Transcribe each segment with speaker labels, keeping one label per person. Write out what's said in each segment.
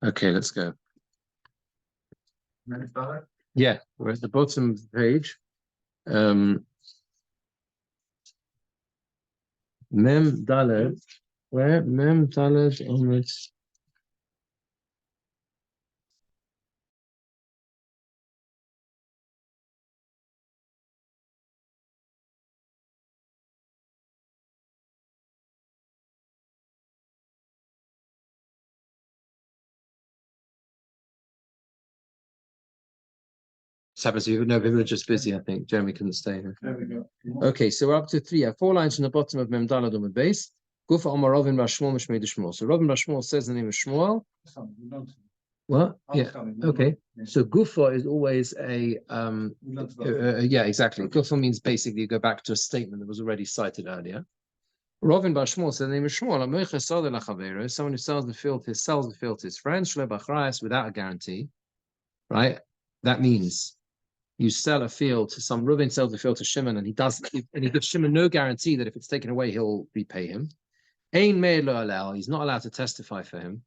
Speaker 1: Okay, let's go. Yeah, we're at the bottom of the page. Mem Daled. Where? Mem Daled Omrit. Happens you no, people are just busy, I think. Jeremy couldn't stay here. There we go. Okay, so we're up to 3. 4 lines from the bottom of Mem Daled Omrit base. Gufa Omar Ravin Rashmuel Mishmei Shmuel. So Ravin Rashmuel says the name of Shmuel. What? Yeah. Okay. So Gufa is always a yeah, exactly. Gufa means basically you go back to a statement that was already cited earlier. Ravin Bashmuel says the name of Shmuel. Someone who sells the field to his friends, without a guarantee. Right? That means you sell a field to some Reuven sells the field to Shimon, and he gives Shimon no guarantee that if it's taken away, he'll repay him. Ein meir lo alel, he's not allowed to testify for him.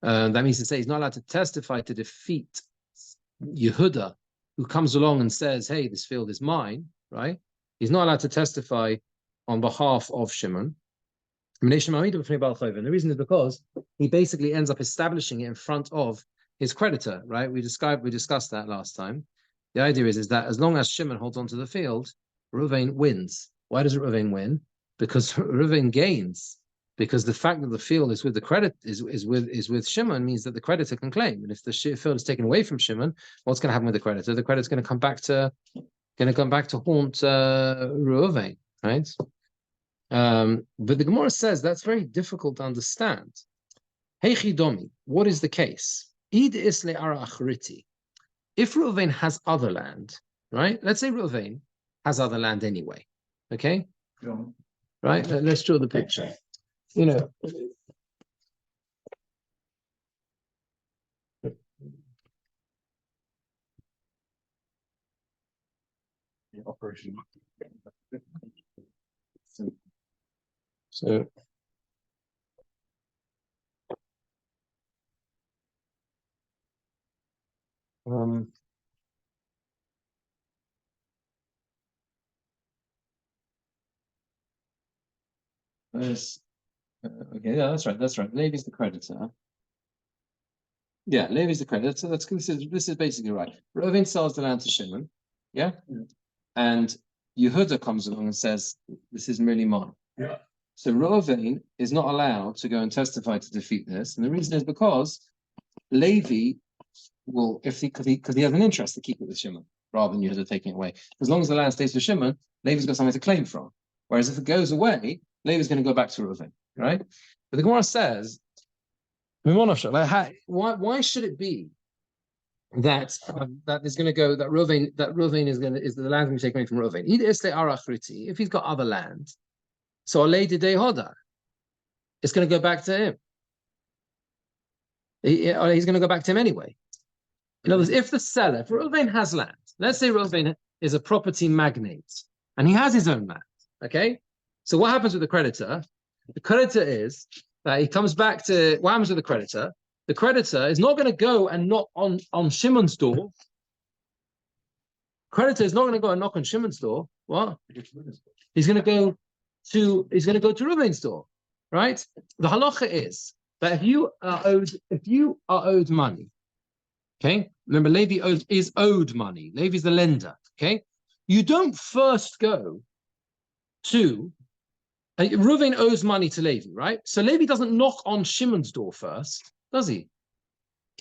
Speaker 1: That means to say he's not allowed to testify to defeat Yehuda, who comes along and says, "Hey, this field is mine." Right? He's not allowed to testify on behalf of Shimon. And the reason is because he basically ends up establishing it in front of his creditor. Right? We discussed that last time. The idea is that as long as Shimon holds onto the field, Reuven wins. Why does Reuven win? Because Reuven gains. Because the fact that the field is with the credit is with Shimon means that the creditor can claim. And if the field is taken away from Shimon, what's going to happen with the creditor? The creditor's going to come back to haunt Reuven, right? But the Gemora says that's very difficult to understand. Hey Chidomi, what is the case? Id isle ara achriti. If Reuven has other land, right? Let's say Reuven has other land anyway. Okay? Right? Let's draw the picture. You know, operation. So okay, yeah, that's right. That's right. Levi's the creditor. Yeah, Levi's the creditor. So let's consider this is basically right. Reuven sells the land to Shimon, yeah? And Yehuda comes along and says, "This is merely mine." Yeah. So Reuven is not allowed to go and testify to defeat this, and the reason is because Levi will, because he has an interest to keep it with Shimon rather than Yehuda taking it away. As long as the land stays with Shimon, Levi's got something to claim from. Whereas if it goes away, Levi's going to go back to Reuven, right? But the Gemara says, why should it be that is going to go that Reuven is the land going to be taken away from Reuven? If he's got other land, so Alei Dei Hoda, it's going to go back to him. He's going to go back to him anyway. In other words, if Reuven has land, let's say Reuven is a property magnate and he has his own land, okay? So what happens with the creditor? The creditor is that he comes back to what happens with the creditor. The creditor is not going to go and knock on Shimon's door. Creditor is not going to go and knock on Shimon's door. What? He's going to go to Reuven's door, right? The halacha is that if you are owed money, okay. Remember, Levi is owed money. Levi is the lender. Okay, you don't first go to. Reuven owes money to Levi, right? So Levi doesn't knock on Shimon's door first, does he?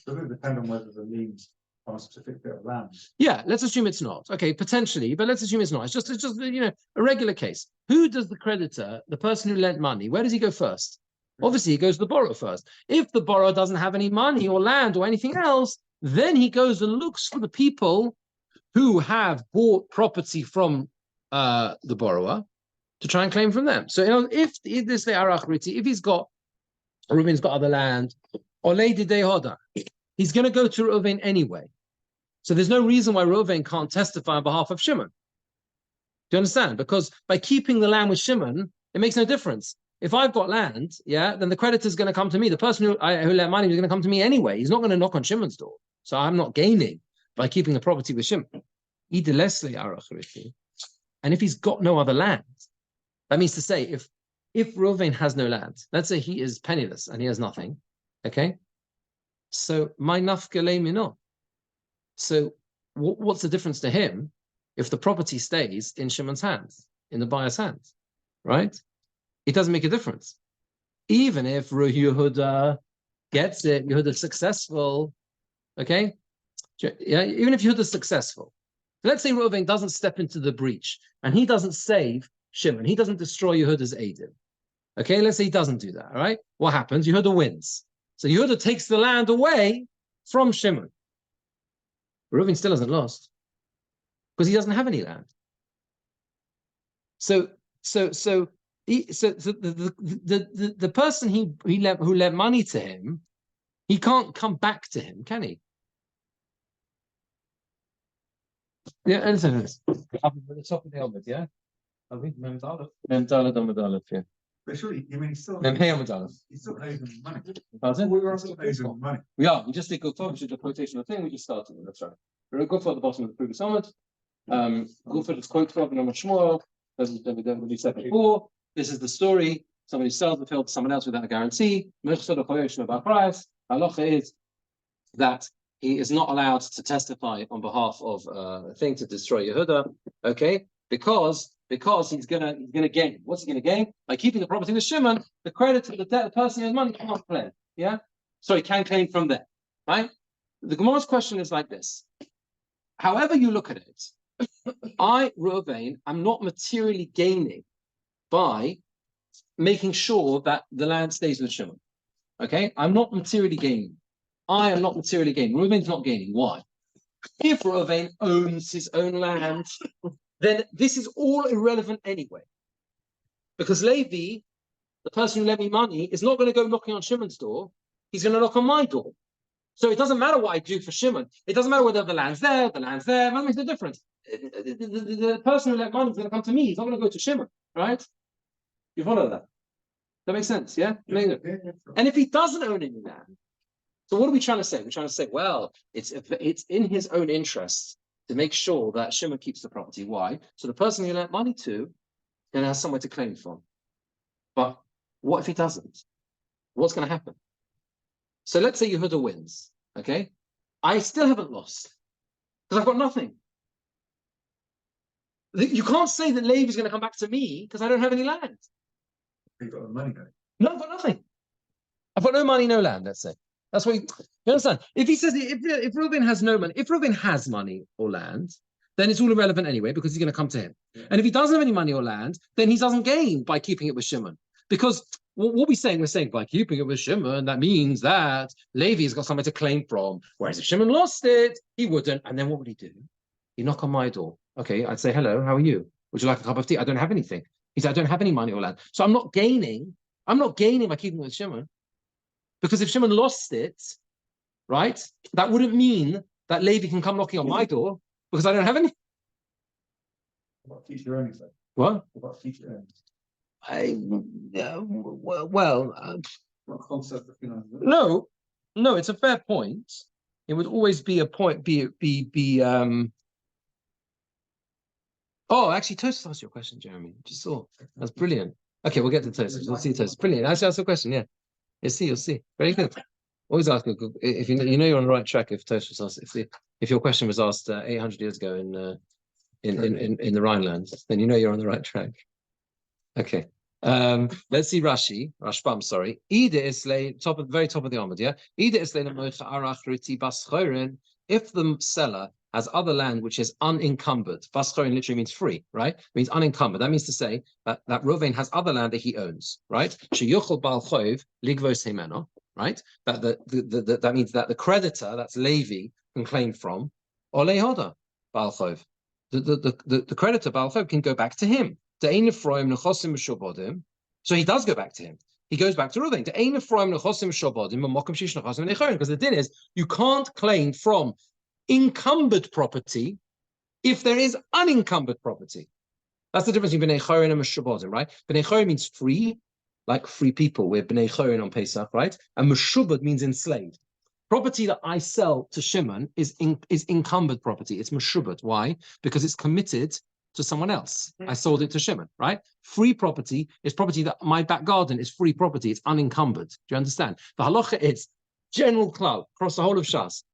Speaker 2: Does it depend on whether the lien's on a specific bit of land?
Speaker 1: Yeah, let's assume it's not. Okay, potentially, but let's assume it's not. It's just a regular case. Who does the creditor, the person who lent money, where does he go first? Obviously, he goes to the borrower first. If the borrower doesn't have any money or land or anything else, then he goes and looks for the people who have bought property from the borrower to try and claim from them. So, if this the arachriti, if Reuven's got other land, or Lady Dehoda, he's going to go to Reuven anyway. So there's no reason why Reuven can't testify on behalf of Shimon. Do you understand? Because by keeping the land with Shimon, it makes no difference. if I've got land, yeah, then the creditor's going to come to me. The person who lent money is going to come to me anyway. He's not going to knock on Shimon's door. So I'm not gaining by keeping the property with Shimon. And if he's got no other land, that means to say, if Reuven has no land, let's say he is penniless and he has nothing, okay? So my nafka le mino. So what's the difference to him if the property stays in Shimon's hands, in the buyer's hands, right? It doesn't make a difference. Even if Yehuda gets it, Yehuda's successful, okay? Yeah, even if Yehuda's successful. Let's say Reuven doesn't step into the breach and he doesn't save Shimon. He doesn't destroy Yehuda's Eidim. Okay, let's say he doesn't do that, all right? What happens? Yehuda wins. So Yehuda takes the land away from Shimon. Reuven still hasn't lost because he doesn't have any land. So the person who lent money to him, he can't come back to him, can he? Yeah, and so it's up at the top of the helmet, yeah. I think Memdalad, yeah.
Speaker 2: But surely, I mean, he's still owes him money.
Speaker 1: Pardon?
Speaker 2: We were still owes him money.
Speaker 1: We are. We just did good for, which is the quotational thing we just started with. That's right. We're good for the bottom of the previous summit. Good for this quote from Shmuel. As we said before, this is the story. Somebody sells the field to someone else without a guarantee. About price. Halacha is that he is not allowed to testify on behalf of a thing to destroy Yehuda. Okay, because he's gonna gain. What's he gonna gain? By keeping the property with Shimon, the creditor, the person who has money can't claim. Yeah, so he can claim from there, right? The Gemara's question is like this: however you look at it, I, Reuven, am not materially gaining by making sure that the land stays with Shimon. Okay, I'm not materially gaining. I am not materially gaining. Reuven's not gaining. Why? If Reuven owns his own land, then this is all irrelevant anyway. Because Levi, the person who lent me money, is not going to go knocking on Shimon's door. He's going to knock on my door. So it doesn't matter what I do for Shimon. It doesn't matter whether the land's there, What makes the difference? The person who lent money is going to come to me. He's not going to go to Shimon, right? You follow that? That makes sense, yeah? And if he doesn't own any land, so what are we trying to say? We're trying to say, well, it's in his own interest to make sure that Shimon keeps the property. Why? So the person he lent money to then has somewhere to claim from. But what if he doesn't? What's going to happen? So let's say Yehuda wins, okay? I still haven't lost because I've got nothing. You can't say that Levi is going to come back to me because I don't have any land.
Speaker 2: You've got the money though.
Speaker 1: No, I've got nothing. I've got no money, no land, let's say. That's what you understand. If he says, if Reuven has no money, if Reuven has money or land, then it's all irrelevant anyway because he's going to come to him. Yeah. And if he doesn't have any money or land, then he doesn't gain by keeping it with Shimon. Because what we're saying by keeping it with Shimon, that means that Levi's got something to claim from. Whereas if Shimon lost it, he wouldn't. And then what would he do? He'd knock on my door. Okay, I'd say, hello, how are you? Would you like a cup of tea? I don't have anything. He said, I don't have any money or land. So I'm not gaining by keeping it with Shimon. Because if Shimon lost it, right, that wouldn't mean that Levi can come knocking on my door because I don't have any.
Speaker 2: What about future earnings then?
Speaker 1: What?
Speaker 2: What about future earnings?
Speaker 1: What concept of, no, it's a fair point. It would always be a point, Oh, actually, Toras asked your question, Jeremy. Just saw. That's brilliant. Okay, we'll get to Toras. We'll see Toras. Brilliant. Actually, ask the question, yeah. You'll see. Very good. Always ask if you know you're on the right track. If Tosh was asked, if your question was asked 800 years ago in the Rhineland, then you know you're on the right track. Okay. Let's see Rashbam. Sorry. Ida Islay, very top of the Amud. Yeah. Ida Islay if the seller has other land which is unencumbered. Baschorin literally means free, right? It means unencumbered. That means to say that Reuven has other land that he owns, right? Sheyuchel bal choiv ligvos himeno, right? That means that the creditor, that's Levi, can claim from or lehoda bal choiv. The creditor bal choiv can go back to him. So he does go back to him. He goes back to Reuven. Because the din is you can't claim from encumbered property if there is unencumbered property. That's the difference between Bnei Chorin and Meshubodim, right? Bnei Chorin means free, like free people. We're b'nei chorin on Pesach, right? And meshubad means enslaved. Property that I sell to Shimon is encumbered property. It's meshubad. Why? Because it's committed to someone else. I sold it to Shimon, right? Free property is property that my back garden is free property. It's unencumbered. Do you understand? The halacha is general klal across the whole of Shas.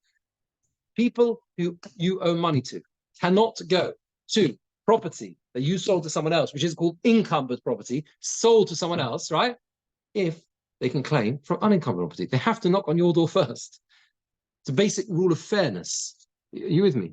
Speaker 1: People who you owe money to cannot go to property that you sold to someone else, which is called encumbered property, sold to someone else, right? If they can claim from unencumbered property, they have to knock on your door first. It's a basic rule of fairness. Are you with me?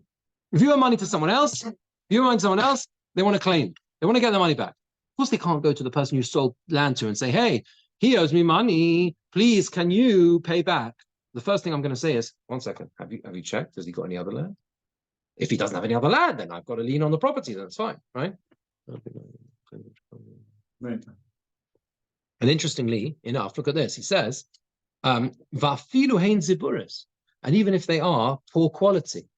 Speaker 1: If you owe money to someone else, they want to claim. They want to get their money back. Of course, they can't go to the person you sold land to and say, hey, he owes me money. Please, can you pay back? The first thing I'm going to say is, 1 second, have you checked? Has he got any other land? If he doesn't have any other land, then I've got to lien on the property. That's fine, right?
Speaker 2: Right.
Speaker 1: And interestingly enough, look at this. He says, "Vafilu hein ziburis," and even if they are poor quality,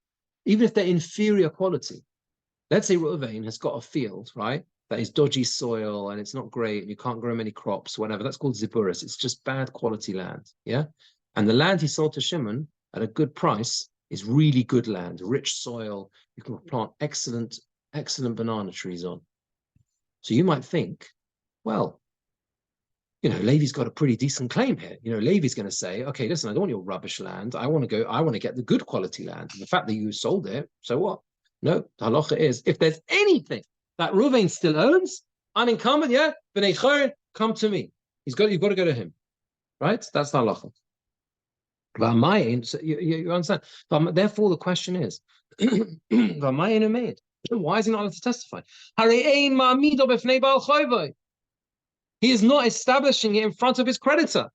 Speaker 1: even if they're inferior quality, let's say Reuven has got a field, right, that is dodgy soil and it's not great and you can't grow many crops, whatever. That's called ziburis. It's just bad quality land, yeah. And the land he sold to Shimon at a good price is really good land, rich soil. You can plant excellent banana trees on. So you might think, well, Levi's got a pretty decent claim here. Levi's going to say, okay, listen, I don't want your rubbish land. I want to get the good quality land. And the fact that you sold it, so what? No, the halacha is, if there's anything that Reuven still owns, unencumbered, yeah, b'nei chorin, come to me. You've got to go to him, right? That's the halacha. So you understand? Therefore, the question is, why is he not allowed to testify? He is not establishing it in front of his creditor,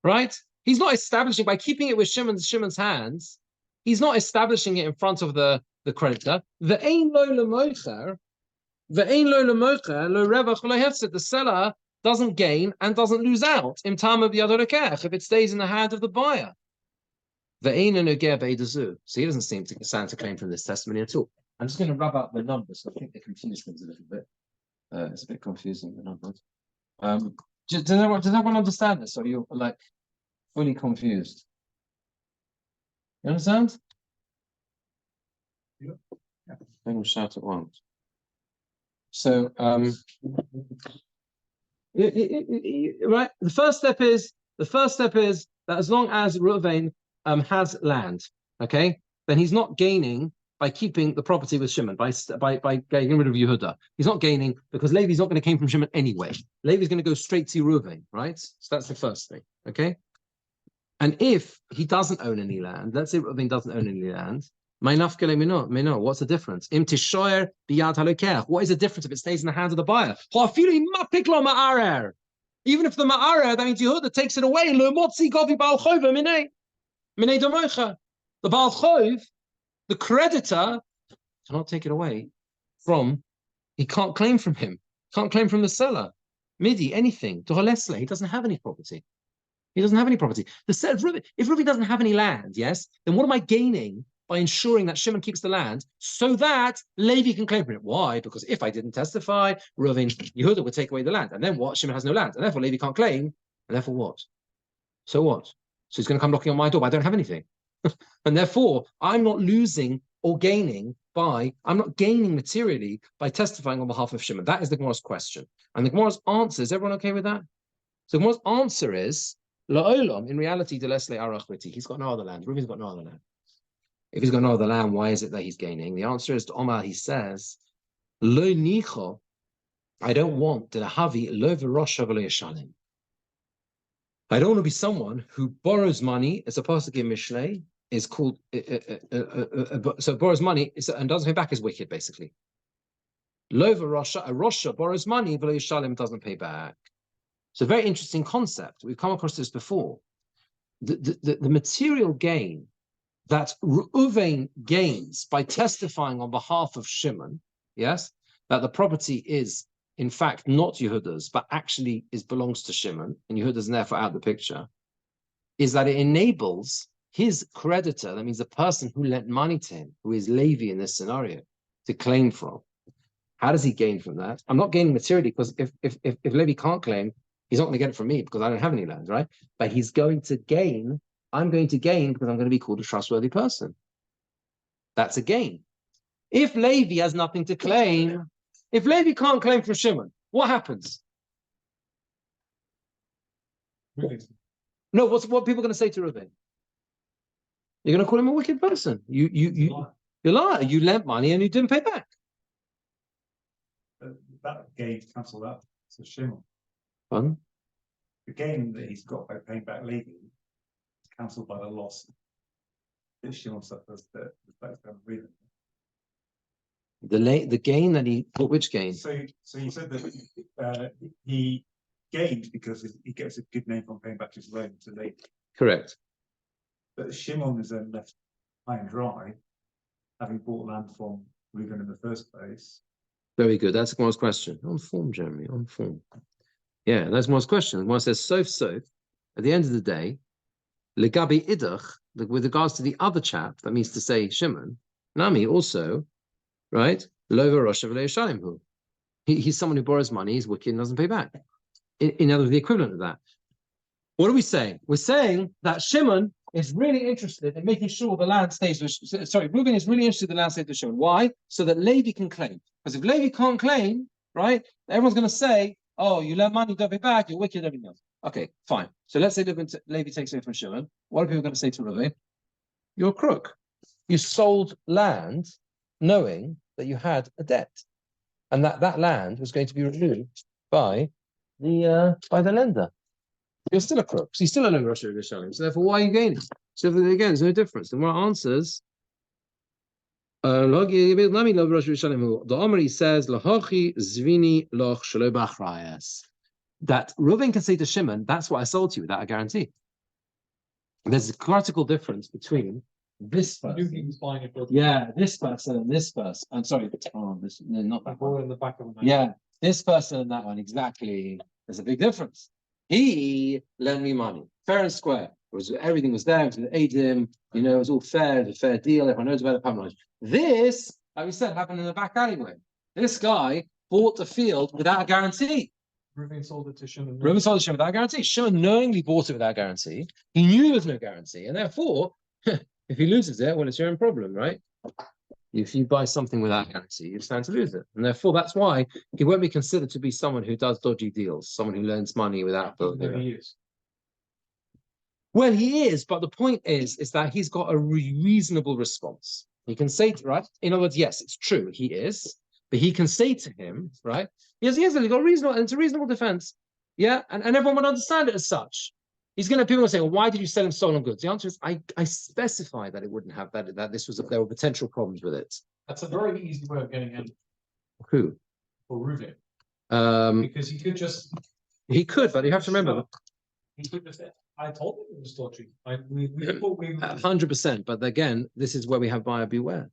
Speaker 1: right? He's not establishing by keeping it with Shimon's hands. He's not establishing it in front of the creditor. The seller doesn't gain and doesn't lose out in time of the if it stays in the hand of the buyer. So he doesn't seem to stand to claim from this testimony at all. I'm just going to rub out the numbers. I think they confuse things a little bit. It's a bit confusing, the numbers. Does everyone understand this? Or you're like fully confused? You understand?
Speaker 2: Yeah.
Speaker 1: Then we'll shout at once. So, right. The first step is that as long as Reuven has land, okay, then he's not gaining by keeping the property with Shimon, by getting rid of Yehuda. He's not gaining because Levi's not going to come from Shimon anyway. Levi's going to go straight to Reuven, right? So that's the first thing, okay? And if he doesn't own any land, let's say Reuven doesn't own any land, what's the difference? What is the difference if it stays in the hands of the buyer? Even if the ma'arer, that means Yehuda takes it away. The Baal Chov, the creditor, cannot take it away from, he can't claim from him, can't claim from the seller. Midi, anything. He doesn't have any property. He doesn't have any property. If Reuven doesn't have any land, yes, then what am I gaining by ensuring that Shimon keeps the land so that Levi can claim from it? Why? Because if I didn't testify, Yehuda would take away the land. And then what? Shimon has no land. And therefore Levi can't claim. And therefore what? So what? So he's going to come knocking on my door, but I don't have anything. And therefore, I'm not losing or gaining I'm not gaining materially by testifying on behalf of Shimon. That is the Gemara's question. And the Gemara's answer, is everyone okay with that? So the Gemara's answer is, La'olam, in reality, he's got no other land. Reuven's got no other land. If he's got no other land, why is it that he's gaining? The answer is to Omar, he says, Lo nicho, I don't want the havi lo v'rosha v'lo yeshalim. I don't want to be someone who borrows money, as opposed to give Mishlei, is called, so borrows money and doesn't pay back is wicked, basically. Lo v'rosha, a rosha borrows money, v'lo yeshalim doesn't pay back. It's a very interesting concept. We've come across this before. The material gain that Reuven gains by testifying on behalf of Shimon, yes, that the property is in fact not Yehuda's, but actually belongs to Shimon, and Yehuda's therefore out of the picture, is that it enables his creditor, that means the person who lent money to him, who is Levi in this scenario, to claim from. How does he gain from that? I'm not gaining materially because if Levi can't claim, he's not going to get it from me because I don't have any land, right? But he's going to gain. I'm going to gain because I'm going to be called a trustworthy person. That's a gain. If Levi has nothing to claim, if Levi can't claim from Shimon, what happens? No, what people going to say to Reuven? You're going to call him a wicked person. You lie. You lent money and you didn't pay back.
Speaker 2: That gain cancelled out. So Shimon.
Speaker 1: Pardon?
Speaker 2: The gain that he's got by paying back Levi is cancelled by the loss that Shimon suffers.
Speaker 1: The gain that he, which gain?
Speaker 2: So you said that he gained because he gets a good name from paying back his loan to Levi.
Speaker 1: Correct.
Speaker 2: But Shimon is then left high and dry, having bought land from Reuben in the first place.
Speaker 1: Very good. That's Gemara's question. On form, Jeremy, on form. Yeah, that's Gemara's question. Gemara says, Sof. At the end of the day, Legabi idach, with regards to the other chap, that means to say Shimon, Nami also, right? Lova Rosh Shalimhu. He's someone who borrows money, he's wicked and doesn't pay back. In other words, the equivalent of that. What are we saying? We're saying that Shimon is really interested in making sure the land stays with, Reuben is really interested in the land stays with Shimon. Why? So that Levi can claim. Because if Levi can't claim, right, everyone's going to say, oh, you lend money, don't pay back, you're wicked, everything else. Okay, fine. So let's say Levi takes it from Shimon. What are people going to say to Reuben? You're a crook. You sold land knowing that you had a debt. And that land was going to be removed by the lender. You're still a crook. So you're still a low Rosh Hashanah. So therefore, why are you gaining? So again, there's no difference. The more answers, the Omri says, that Reuven can say to Shimon, that's what I sold to you without a guarantee. There's a critical difference between this person. Yeah, this person and this person. I'm sorry, not that one. In the back of the yeah, this person and that one, exactly. There's a big difference. He lent me money, fair and square. Everything was there. It was aid him. It was all fair. It was a fair deal. Everyone knows about the public knowledge. This, like we said, happened in the back alleyway. This guy bought the field without a guarantee.
Speaker 2: Reuven sold it to Shimon.
Speaker 1: Reuven sold it to Shimon without a guarantee. Shimon knowingly bought it without a guarantee. He knew there was no guarantee, and therefore, if he loses it, well, it's your own problem, right? If you buy something without a guarantee, you stand to lose it. And therefore, that's why he won't be considered to be someone who does dodgy deals, someone who lends money without...
Speaker 2: He is.
Speaker 1: Well, he is, but the point is that he's got a reasonable response. He can say, right? In other words, yes, it's true, he is, but he can say to him, right? Yes, he's got reasonable, and it's a reasonable defense. Yeah, and everyone would understand it as such. He's going to people will say, well, why did you sell him stolen goods? The answer is, I specified that it wouldn't have that there were potential problems with it.
Speaker 2: That's a very easy way of getting in.
Speaker 1: Who?
Speaker 2: For Reuven. Because he could just.
Speaker 1: He could, but you have to remember.
Speaker 2: He could just. I told him it was dodgy. We thought we
Speaker 1: 100%. But again, this is where we have buyer beware.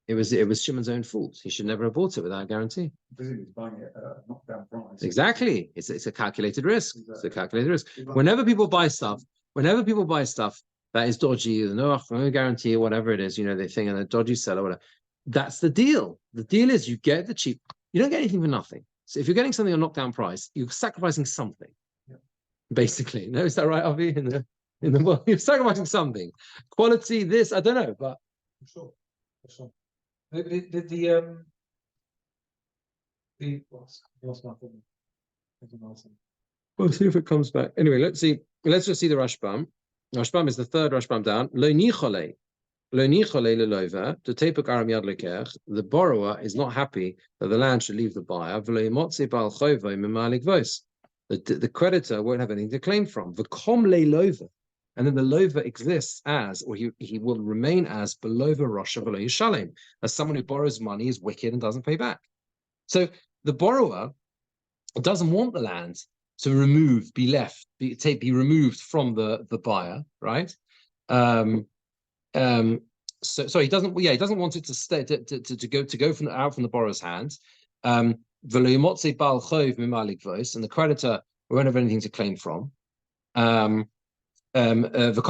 Speaker 1: It was Shimon's own fault. He should never have bought it without a guarantee.
Speaker 2: Because he was buying it at a knockdown price.
Speaker 1: Exactly. It's a calculated risk. Exactly. It's a calculated risk. Whenever people buy stuff that is dodgy, no guarantee or whatever it is, they think and a dodgy seller, whatever. That's the deal. The deal is you get the cheap. You don't get anything for nothing. So if you're getting something on knockdown price, you're sacrificing something. Yeah. Basically. No, is that right, Avi? In the world, you're sacrificing something. Quality, this, I don't know, but
Speaker 2: for sure. Lost my thing.
Speaker 1: We'll see if it comes back. Anyway, let's see. Let's just see the Rashbam. Rashbam is the third Rashbam down. The borrower is not happy that the land should leave the buyer. The creditor won't have anything to claim from. And then the lover exists as, or he will remain as, belova Rosha below Yishalem, as someone who borrows money, is wicked and doesn't pay back. So the borrower doesn't want the land to be removed from the buyer, right? So he doesn't want it to stay to go out from the borrower's hands. And the creditor won't have anything to claim from. And then the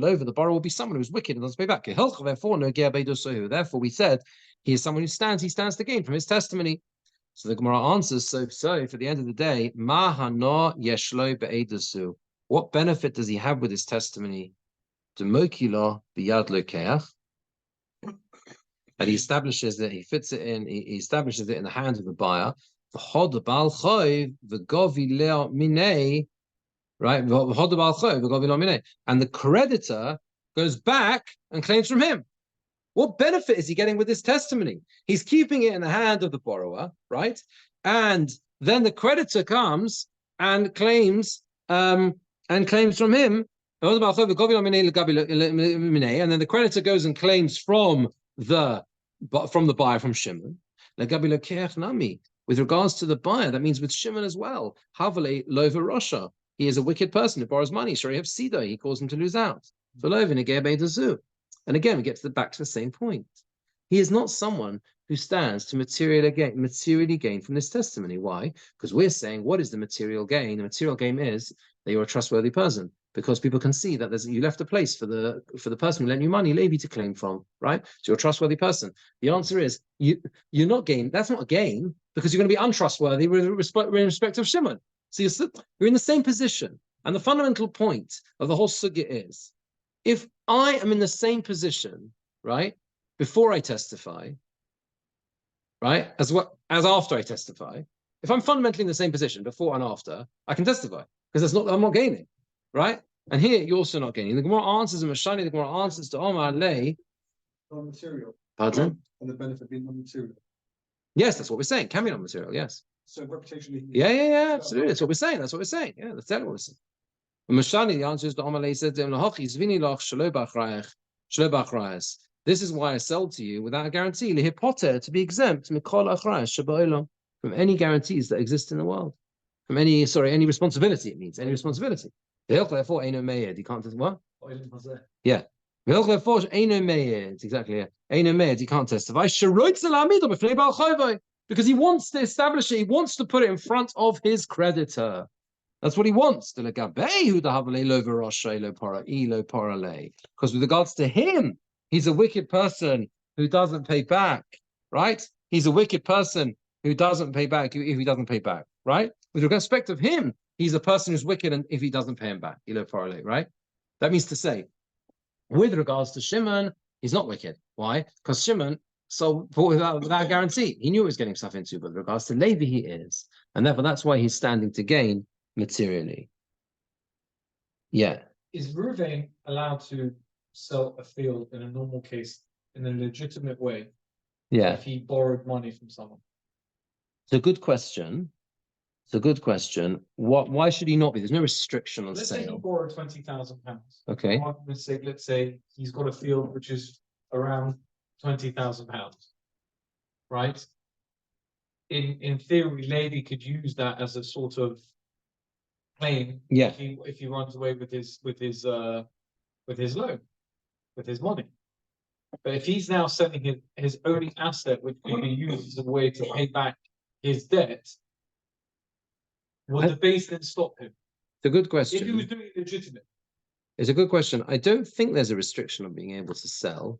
Speaker 1: lover, the borrower, will be someone who's wicked and doesn't pay back. Therefore, we said He is someone who stands. He stands to gain from his testimony. So the Gemara answers, so for the end of the day, Ma hana yeshlo be'edasu. What benefit does he have with his testimony? Demokila biyad lokeach. And he establishes that he fits it in, he establishes it in the hands of the buyer. Right? And the creditor goes back and claims from him. What benefit is he getting with this testimony? He's keeping it in the hand of the borrower, right? And then the creditor comes and claims from him. And then the creditor goes and claims from the buyer, from Shimon. With regards to the buyer, that means with Shimon as well. Havale Lova Rosha. He is a wicked person who borrows money. Sure, have Sida. He calls him to lose out. And again, we get back to the same point. He is not someone who stands to materially gain from this testimony. Why? Because we're saying, what is the material gain? The material gain is that you're a trustworthy person, because people can see that you left a place for the person who lent you money, Levi, to claim from, right? So you're a trustworthy person. The answer is you're not gain. That's not a gain, because you're going to be untrustworthy with respect of Shimon. So you're in the same position. And the fundamental point of the whole sugya is, if I am in the same position, right, before I testify, right, as after I testify, if I'm fundamentally in the same position before and after, I can testify, because I'm not gaining, right? And here you're also not gaining. The Gemara answers, and Mashani, the Gemara answers to Omar Lei.
Speaker 2: Non-material.
Speaker 1: Pardon?
Speaker 2: And the benefit being non-material.
Speaker 1: Yes, that's what we're saying. Can be non-material, yes.
Speaker 2: So reputationally.
Speaker 1: Yeah, absolutely. That's what we're saying. Yeah, that's exactly what we're saying. Mashani, the answer is to Omar Lei said to him, this is why I sell to you without a guarantee, to be exempt from any guarantees that exist in the world. From any responsibility, it means any responsibility. Therefore, he can't do what? Yeah. It's exactly it. He can't testify. Because he wants to establish it, he wants to put it in front of his creditor. That's what he wants. Because with regards to him, he's a wicked person who doesn't pay back, right? He's a wicked person who doesn't pay back if he doesn't pay back, right? With respect of him, he's a person who's wicked, and if he doesn't pay him back, right? That means to say, with regards to Shimon, he's not wicked. Why? Because Shimon sold without guarantee. He knew he was getting stuff into, but with regards to Levi, he is. And therefore, that's why he's standing to gain materially. Yeah.
Speaker 3: Is Ruvain allowed to sell a field in a normal case in a legitimate way?
Speaker 1: Yeah.
Speaker 3: If he borrowed money from someone?
Speaker 1: It's a good question. Why should he not be? There's no restriction on
Speaker 3: Let's
Speaker 1: sale.
Speaker 3: say he borrowed £20,000.
Speaker 1: Okay.
Speaker 3: Let's say he's got a field which is around £20,000, right? In theory, Levi could use that as a sort of claim.
Speaker 1: Yeah.
Speaker 3: If he runs away with his loan, with his money. But if he's now selling his only asset, which can be used as a way to pay back his debt, would the base then stop him?
Speaker 1: It's a good question.
Speaker 3: If he was doing it legitimate.
Speaker 1: It's a good question. I don't think there's a restriction on being able to sell.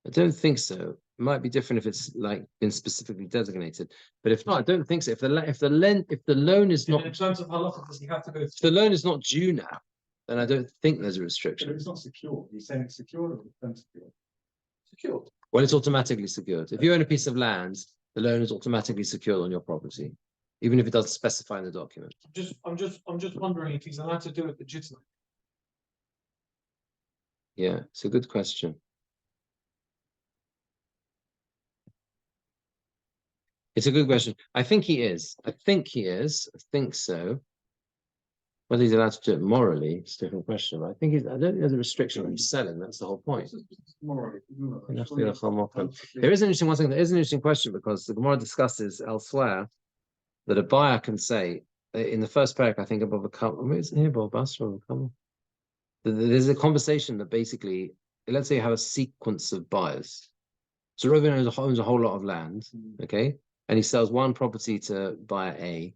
Speaker 1: I don't think so. It might be different if it's like been specifically designated, but if not, I don't think so. If the loan is not,
Speaker 3: in terms of halacha, does he have to go?
Speaker 1: If the loan is not due now, then I don't think there's a restriction.
Speaker 2: But it's not secure. You're saying it's secure or unsecure? Secured.
Speaker 1: Well, it's automatically secured. If you own a piece of land, the loan is automatically secured on your property, even if it doesn't specify in the document.
Speaker 3: I'm just wondering if he's allowed to do it legitimately.
Speaker 1: Yeah, it's a good question. It's a good question. I think he is. I think so. Whether he's allowed to do it morally, it's a different question. But I don't think there's a restriction on him selling. That's the whole point.
Speaker 2: Morally.
Speaker 1: There is an interesting question, because the Gemora discusses elsewhere that a buyer can say in the first parak, I think above a couple. Isn't here above Basra Rabbi Birnbaum? There's a conversation that basically, let's say you have a sequence of buyers. So Reuven owns a whole lot of land, okay, and he sells one property to buyer A,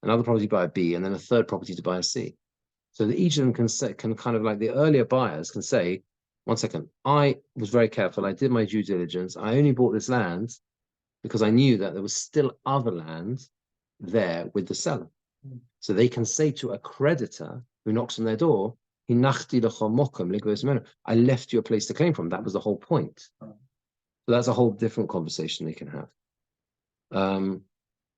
Speaker 1: another property to buyer B, and then a third property to buyer C. So that each of them can kind of like the earlier buyers can say, 1 second. I was very careful. I did my due diligence. I only bought this land because I knew that there was still other land there with the seller. So they can say to a creditor who knocks on their door, I left you a place to claim from. That was the whole point. So that's a whole different conversation they can have.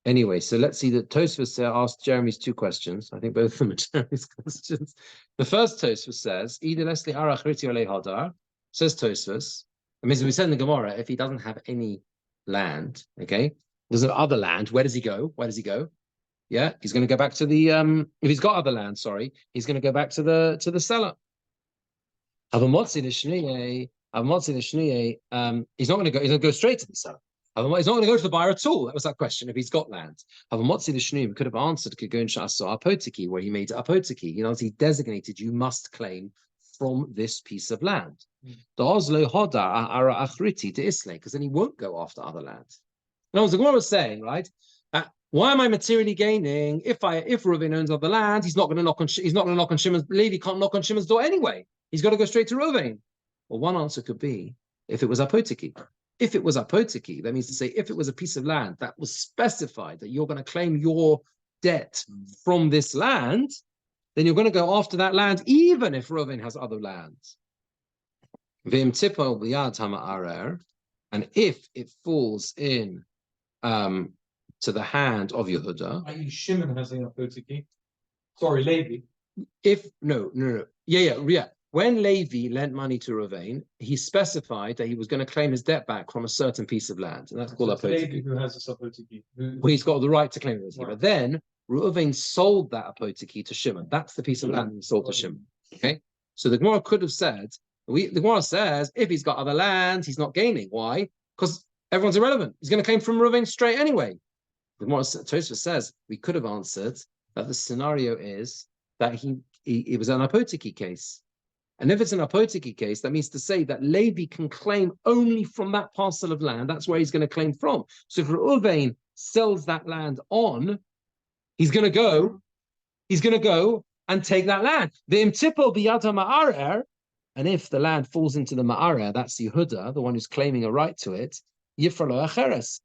Speaker 1: Anyway, so let's see that Tosfos asked Jeremy's 2 questions. I think both of them are Jeremy's questions. The first Tosfos says, says Tosfos, I mean, we said in the Gemora, if he doesn't have any land, okay, there's other land, where does he go? Where does he go? Yeah, he's going to go back to the if he's got other land, sorry, he's going to go back to the seller. He's not going to go straight to the seller. He's not going to go to the buyer at all. That was that question. If he's got land, we could have answered where he made apotiki. You know, he designated you must claim from this piece of land. Because then he won't go after other land. In other words, the Gemara was saying, right? Why am I materially gaining if Reuven owns other land? He's not going to knock on Shimon's. Levi can't knock on Shimon's door anyway. He's got to go straight to Reuven. Well, one answer could be if it was apotiki. If it was apotiki, that means to say if it was a piece of land that was specified that you're going to claim your debt from this land, then you're going to go after that land even if Reuven has other lands. And if it falls in to the hand of Yehuda,
Speaker 3: Shimon has an apotiki. Sorry, Levi.
Speaker 1: No. Yeah. When Levi lent money to Reuven, he specified that he was going to claim his debt back from a certain piece of land, and that's called apotiki.
Speaker 3: Levi who has a apotiki.
Speaker 1: Well, he's got the right to claim it. Right. But then Reuven sold that apotiki to Shimon. That's the piece of land he sold to Shimon. Okay, so the Gemara could have said, the Gemara says, if he's got other land, he's not gaining. Why? Because everyone's irrelevant. He's going to claim from Reuven straight anyway. The Gemara Tosfos says we could have answered that the scenario is that it was an apotiki case. And if it's an apotiki case, that means to say that Levi can claim only from that parcel of land. That's where he's going to claim from. So if Reuven sells that land on, he's going to go and take that land. The imtipo biyata ma'arer, and if the land falls into the ma'arer, that's Yehuda, the one who's claiming a right to it, yifralo acheres.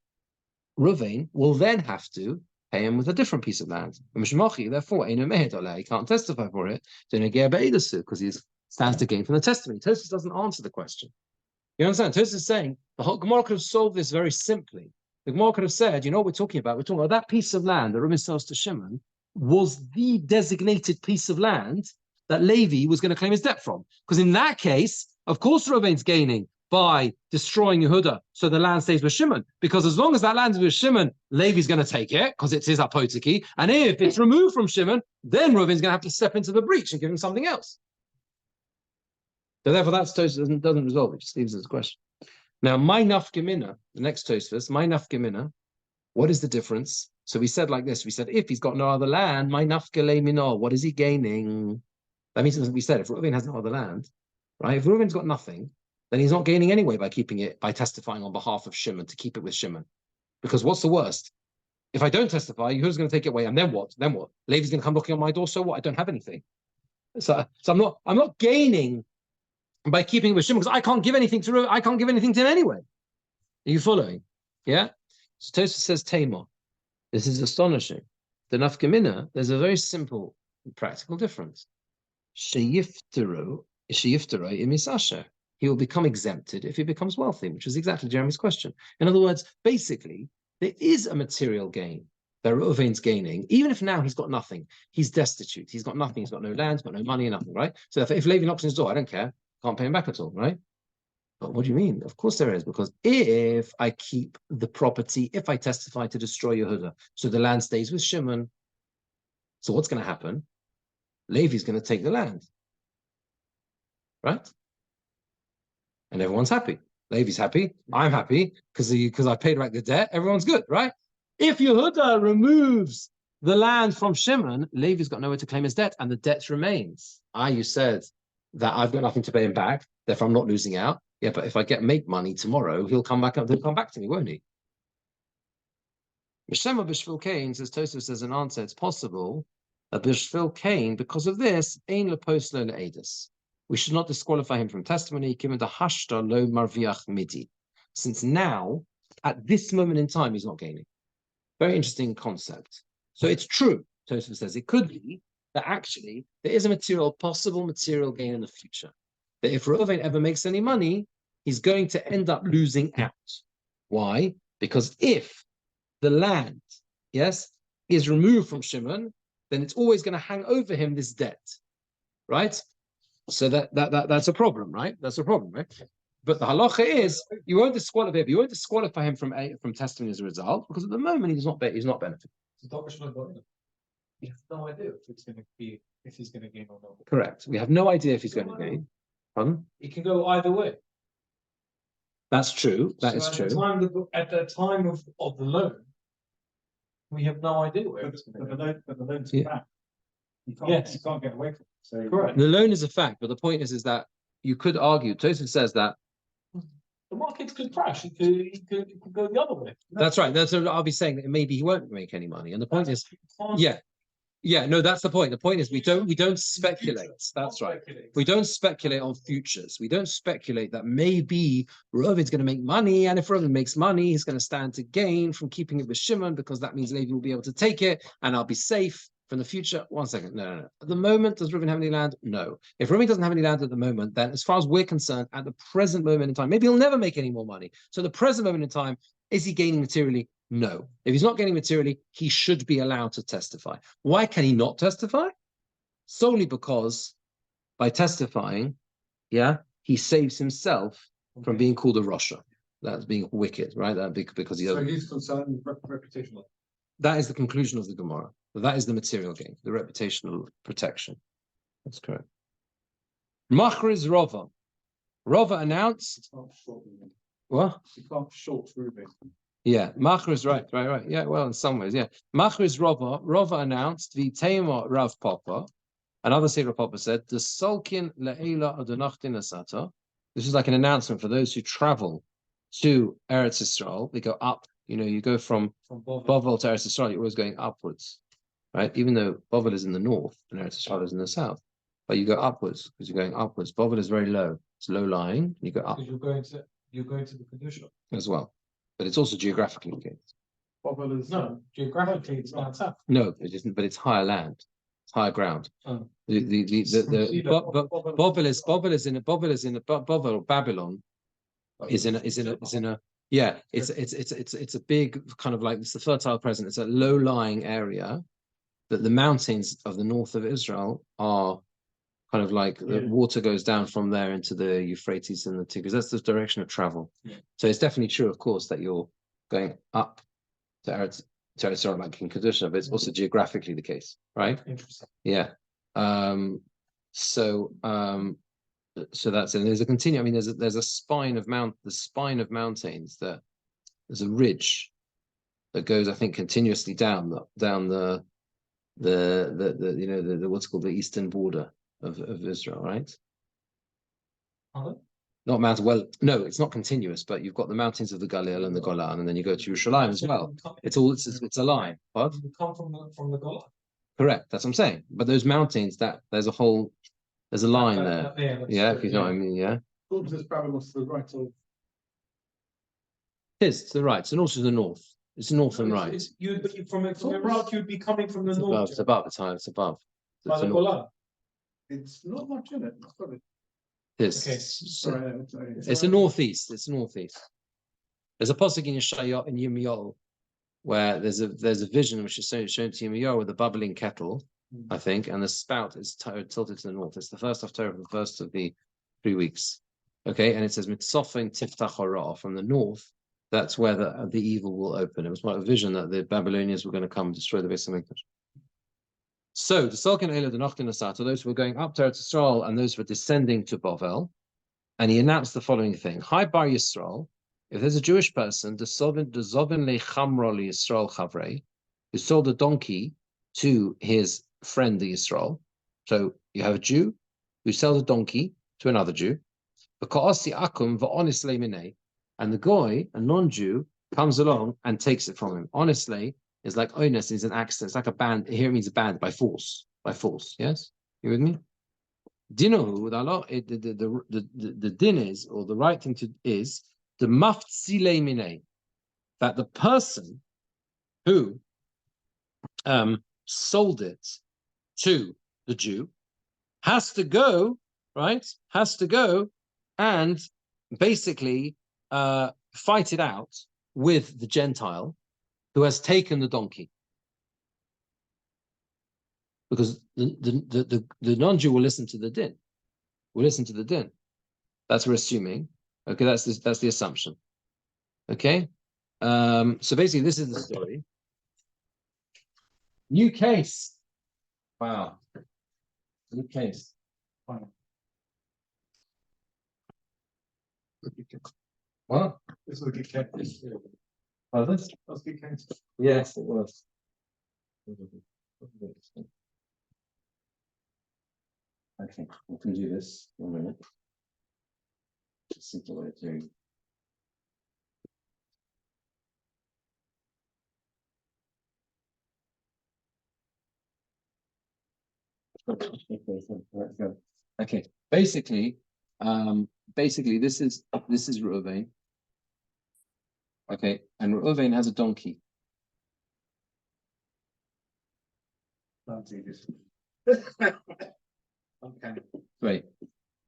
Speaker 1: Reuven will then have to pay him with a different piece of land. Therefore, he can't testify for it because he stands to gain from the testimony. Tosfos doesn't answer the question. You understand? Tosfos is saying the whole Gemara could have solved this very simply. The Gemara could have said, you know what we're talking about? We're talking about that piece of land that Reuven sells to Shimon was the designated piece of land that Levi was going to claim his debt from. Because in that case, of course, Reuven's gaining by destroying Yehuda, so the land stays with Shimon. Because as long as that land is with Shimon, Levi's going to take it because it's his apotiki. And if it's removed from Shimon, then Reuven's going to have to step into the breach and give him something else. So therefore, that Tosfos doesn't resolve it; just leaves it as a question. Now, my nafkamina, the next Tosfos, my nafkamina, what is the difference? So we said like this: we said if he's got no other land, my nafkale minor, what is he gaining? That means we said if Reuven has no other land, right? If Reuven's got nothing, then he's not gaining anyway by keeping it, by testifying on behalf of Shimon to keep it with Shimon. Because what's the worst? If I don't testify, who's going to take it away? And then what? Then what? Levi's going to come knocking on my door. So what? I don't have anything. So I'm not gaining by keeping it with Shimon because I can't give anything to him anyway. Are you following? Yeah. So Tosfos says Tamar. This is astonishing. The nafkamina, there's a very simple practical difference. Sheyifteru imisasher. He will become exempted if he becomes wealthy, which is exactly Jeremy's question. In other words, basically, there is a material gain that Reuven's gaining, even if now he's got nothing. He's destitute. He's got nothing. He's got no land, he's got no money, nothing, right? So if Levi knocks on his door, I don't care. Can't pay him back at all, right? But what do you mean? Of course there is, because if I keep the property, if I testify to destroy Yehuda, so the land stays with Shimon, so what's going to happen? Levi's going to take the land, right? And everyone's happy. Levi's happy. I'm happy because I paid back the debt. Everyone's good, right? If Yehuda removes the land from Shimon, Levi's got nowhere to claim his debt, and the debt remains. You said that I've got nothing to pay him back, therefore I'm not losing out. Yeah, but if I make money tomorrow, he'll come back to me, won't he? Mishema Bishvil Cain, says Tosfos as an answer, it's possible that Bishvil Cain, because of this, Ein Leposlo Le'edus. we should not disqualify him from testimony, given the hashta lo marviach midi. Since now, at this moment in time, he's not gaining. Very interesting concept. So it's true, Tosfos says, it could be that actually there is a possible material gain in the future. That if Reuven ever makes any money, he's going to end up losing out. Why? Because if the land, yes, is removed from Shimon, then it's always going to hang over him this debt, right? So that's a problem, right? That's a problem, right? But the halacha is you won't disqualify him from testimony as a result, because at the moment he's not benefiting.
Speaker 3: You have no idea if he's going to gain or not.
Speaker 1: Correct. We have no idea if he's going to gain. Pardon?
Speaker 3: It can go either way.
Speaker 1: That's true. That is
Speaker 3: So
Speaker 1: true.
Speaker 3: at the time of the loan, we have no idea where it's going to go.
Speaker 2: But the loan's
Speaker 1: Yeah.
Speaker 2: back. You can't get away from it. So
Speaker 3: Correct.
Speaker 1: The loan is a fact, but the point is that you could argue. Tosfos says that.
Speaker 3: The markets could crash. It could go the other way.
Speaker 1: That's right. That's what I'll be saying that maybe he won't make any money. And the point is,
Speaker 3: You can't-
Speaker 1: no, that's the point. The point is we don't speculate. That's right. We don't speculate on futures. We don't speculate that maybe Reuven's going to make money, and if Reuven makes money, he's going to stand to gain from keeping it with Shimon, because that means Levi will be able to take it, and I'll be safe from the future. 1 second. No. At the moment, does Reuven have any land? No. If Reuven doesn't have any land at the moment, then as far as we're concerned, at the present moment in time, maybe he'll never make any more money. So the present moment in time, is he gaining materially? No. If he's not gaining materially, he should be allowed to testify. Why can he not testify? Solely because by testifying, he saves himself from being called a Rasha. That's being wicked, right? Because he
Speaker 2: So he's concerned with reputational.
Speaker 1: that is the conclusion of the Gemora. That is the material gain, the reputational protection. That's correct. Machriz Rava. Rava announced. What?
Speaker 2: You can't short through it.
Speaker 1: Yeah, Machriz, right. Yeah, well, in some ways, yeah. Machriz Rava announced the Tema Rav Papa. Another say Rav Papa said, the Sulkin Le'ela Adonachtin Asata. This is like an announcement for those who travel to Eretz Yisrael. They go up. You go from Bovel to Eretz Yisrael, you're always going upwards, right? Even though Bovel is in the north and Eretz Yisrael is in the south. But you go upwards because you're going upwards. Bovel is very low. It's low lying. You go up.
Speaker 3: Because you're going to the Kedusha.
Speaker 1: As well. But it's also geographically located.
Speaker 3: No, geographically it's down south.
Speaker 1: No, it isn't, but it's higher land. It's higher ground.
Speaker 3: Oh.
Speaker 1: Babylon is in a yeah, it's a big kind of like, it's the fertile present. It's a low-lying area that the mountains of the north of Israel are kind of like the water goes down from there into the Euphrates and the Tigris. That's the direction of travel.
Speaker 3: Yeah.
Speaker 1: So it's definitely true, of course, that you're going up to Eretz Yisrael like in Kedusha, but it's also geographically the case, right?
Speaker 3: Interesting.
Speaker 1: Yeah. So that's it. And there's a continue. I mean, there's a spine of mountains that there's a ridge that goes, I think, continuously down the what's called the eastern border of Israel, right? Not mountain. Well, no, it's not continuous, but you've got the mountains of the Galil and the Golan, and then you go to Yerushalayim as well. It's a line. What?
Speaker 3: You come from the Golan.
Speaker 1: Correct. That's what I'm saying. But those mountains, there's a line there. Yeah, if you know what I mean. Yeah.
Speaker 2: This Babylon's to the right of.
Speaker 1: It is to the right, and also to the north. It's north and right.
Speaker 3: From Iraq, you'd be coming from the north.
Speaker 1: It's above. It's above.
Speaker 3: By the Golan.
Speaker 2: It's not much in it.
Speaker 1: It is.
Speaker 2: Okay.
Speaker 1: It's a northeast. It's northeast. There's a pasuk in Yeshaya in Yirmiyahu where there's a vision which is shown to Yirmiyahu with a bubbling kettle, I think, and the spout is tilted to the north. It's the first of Torah, the first of the 3 weeks. Okay, and it says Mitzofin Tiftach Hara, from the north. That's where the evil will open. It was like a vision that the Babylonians were going to come and destroy the Beis Hamikdash. So the Salkin Eila the Nachtin Asat, those who were going up to Eretz Yisrael and those who were descending to Bovel, and he announced the following thing: Hi Bar Yisrael, if there's a Jewish person, the Zovin le Chamra li Yisrael Chavrei, who sold a donkey to his friend the Yisrael. So you have a Jew who sells a donkey to another Jew, and the goy, a non-Jew, comes along and takes it from him. Honestly, it's like onus is an accident. It's like a band. Here it means a band by force. By force. Yes, you with me? Dinahu, the din is, or the right thing to is, the maftzile minei, that the person who sold it to the Jew has to go, right? Has to go and basically fight it out with the Gentile who has taken the donkey. Because the non-Jew will listen to the din. Will listen to the din. That's we're assuming. Okay, that's the assumption. Okay. So basically this is the story. New case. Wow. New case. What?
Speaker 2: This was a good case.
Speaker 1: Oh, this?
Speaker 2: That was a good case.
Speaker 1: Yes, it was. Okay, we can do this in a minute. Just see the way of doing. Okay, basically, this is Reuven. Okay, and Reuven has a donkey.
Speaker 2: Can't see this.
Speaker 3: Okay.
Speaker 1: Great.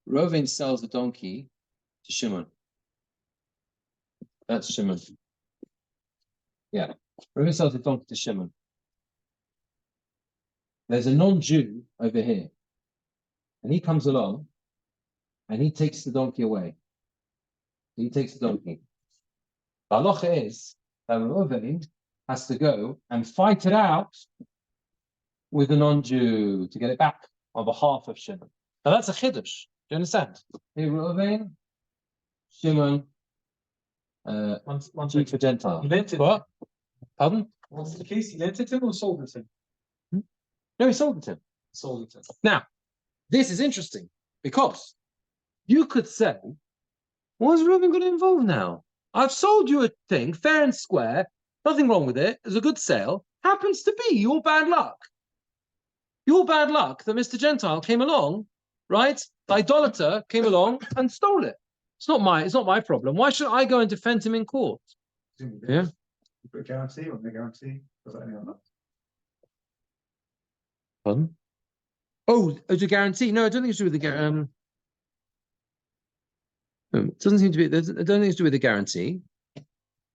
Speaker 1: Reuven sells the donkey to Shimon. That's Shimon. Yeah. Reuven sells the donkey to Shimon. There's a non-Jew over here. And he comes along and he takes the donkey away. He takes the donkey. The halacha is that Reuven has to go and fight it out with the non-Jew to get it back on behalf of Shimon. Now that's a chiddush. Do you understand? Here, Reuven, Shimon,
Speaker 3: One
Speaker 1: Jew for Gentile.
Speaker 3: He lent it.
Speaker 1: What? Pardon?
Speaker 3: What's the case? He lent it to him or sold it to him?
Speaker 1: No, he sold it to him.
Speaker 3: Sold it to him.
Speaker 1: Now, this is interesting because you could say, what is Reuven going to involve now? I've sold you a thing, fair and square, nothing wrong with it. It's a good sale. Happens to be your bad luck. Your bad luck that Mr. Gentile came along, right? The idolater came along and stole it. It's not my problem. Why should I go and defend him in court? Yeah.
Speaker 2: You put a guarantee on the guarantee. Was that any on that?
Speaker 1: Pardon? Oh, it's a guarantee. No, I don't think it's to do with the guarantee. It doesn't seem to be. I don't think it's to do with the guarantee.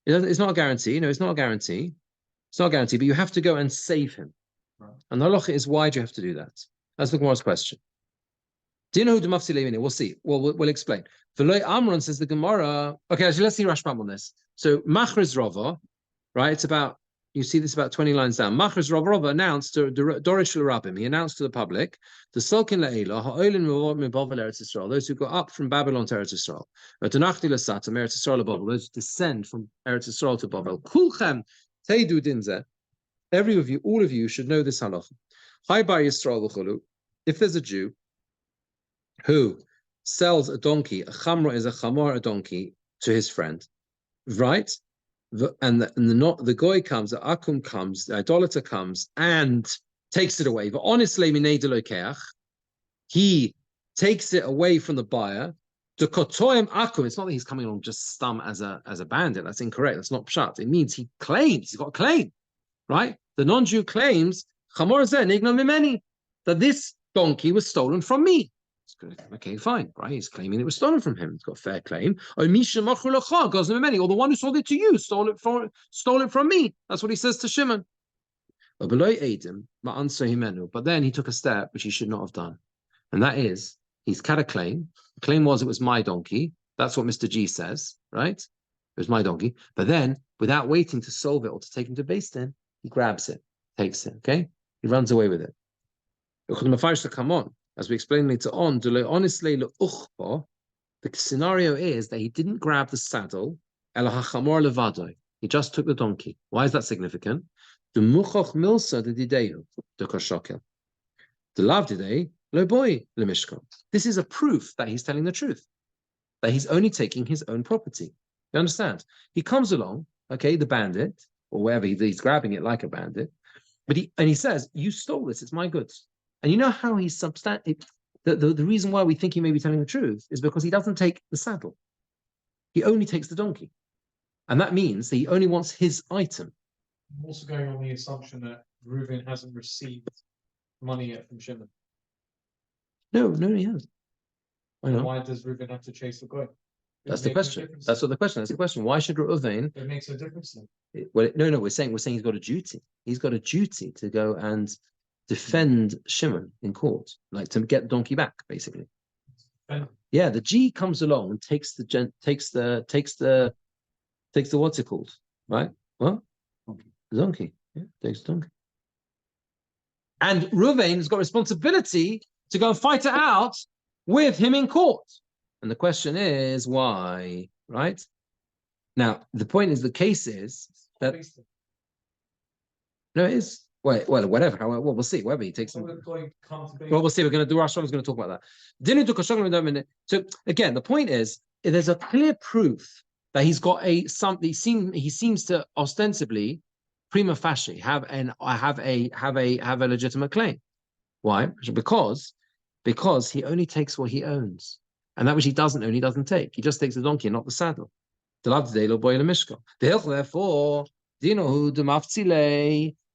Speaker 1: It's not a guarantee. No, it's not a guarantee. It's not a guarantee. But you have to go and save him.
Speaker 2: Right.
Speaker 1: And the halacha is, why do you have to do that? That's the Gemara's question. Do you know who the mafsi levine? We'll see. We'll explain. V'loi Amron, says the Gemara. Okay, actually, let's see Rashbam on this. So Machriz Rava, right? It's about, you see this about 20 lines down. Machriz Rava announced to Dorish Rabbim. He announced to the public, the Sulkin La'ela, Ha'olin Mevavel Eretz Yisrael, those who go up from Babylon to Eretz Yisrael, V'tanachti L'Satam Eretz Yisrael Bavel, those who descend from Eretz Yisrael to Bavel. Kulchem Teidu Dinzeh. Every of you, all of you, should know this halacha. Hi Bar Yisrael V'cholu. If there's a Jew who sells a donkey, a chamra is a chamor, a donkey, to his friend, right? The goy comes, the akum comes, the idolater comes and takes it away. But honestly, he takes it away from the buyer. The kotoim akum. It's not that he's coming along just stum as a bandit. That's incorrect. That's not pshat. It means he claims. He's got a claim, right? The non-Jew claims that this donkey was stolen from me. Okay, fine, right? He's claiming it was stolen from him. He's got a fair claim. Or the one who sold it to you stole it from me. That's what he says to Shimon. But then he took a step which he should not have done, and that is he's cut a claim. The claim was it was my donkey. That's what Mr. G says, right? It was my donkey. But then, without waiting to solve it or to take him to Beis Din, he grabs it, takes it. Okay, he runs away with it. Come on. As we explained later on, the scenario is that he didn't grab the saddle, he just took the donkey. Why is that significant? This is a proof that he's telling the truth, that he's only taking his own property. You understand? He comes along, okay, the bandit, or wherever he's grabbing it like a bandit, but he says, you stole this, it's my goods. And you know how he's the reason why we think he may be telling the truth is because he doesn't take the saddle. He only takes the donkey. And that means that he only wants his item.
Speaker 3: I'm also going on the assumption that Reuven hasn't received money yet from Shimon.
Speaker 1: No, he hasn't. Why not?
Speaker 3: Why does Reuven have to chase the guy?
Speaker 1: That's the question. That's what the question. That's the question. Why should Reuven?
Speaker 3: It makes a difference then.
Speaker 1: Well, no. We're saying he's got a duty. He's got a duty to go and defend Shimon in court, like to get the donkey back, basically. Yeah, the G comes along and takes the what's it called, right? What? The donkey. Yeah, takes the donkey. And Reuven's got responsibility to go and fight it out with him in court. And the question is why, right? Now, the point is, the case is that no, it is well, whatever. Well, we'll see. Whether he takes them. Well, we'll see. We're going to do. Rasham's going to talk about that. So again, the point is, there's a clear proof that he's got he seems to ostensibly, prima facie, have a legitimate claim. Why? Because he only takes what he owns. And that which he doesn't own, he doesn't take. He just takes the donkey and not the saddle. Therefore,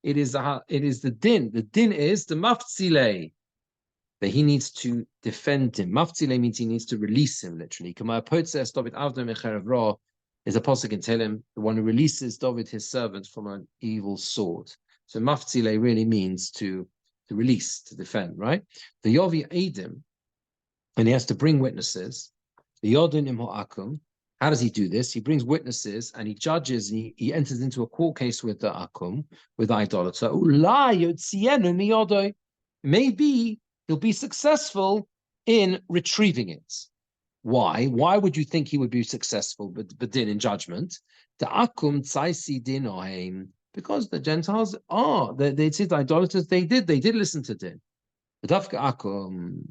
Speaker 1: it is the din. The din is the maftzile, that he needs to defend him. Maftzile means he needs to release him, literally. Is a pasuk in Tehillim, the one who releases David, his servant, from an evil sword. So maftzile really means to release, to defend, right? The Yovi Eidim, and he has to bring witnesses. The Yodin im Akum. How does he do this? He brings witnesses and he judges. He enters into a court case with the Akum, with the idolater. Maybe he'll be successful in retrieving it. Why? Why would you think he would be successful, but din in judgment? The Akum tzaisi din oheim. Because the Gentiles they said the idolaters, they did listen to din. The Dafka Akum.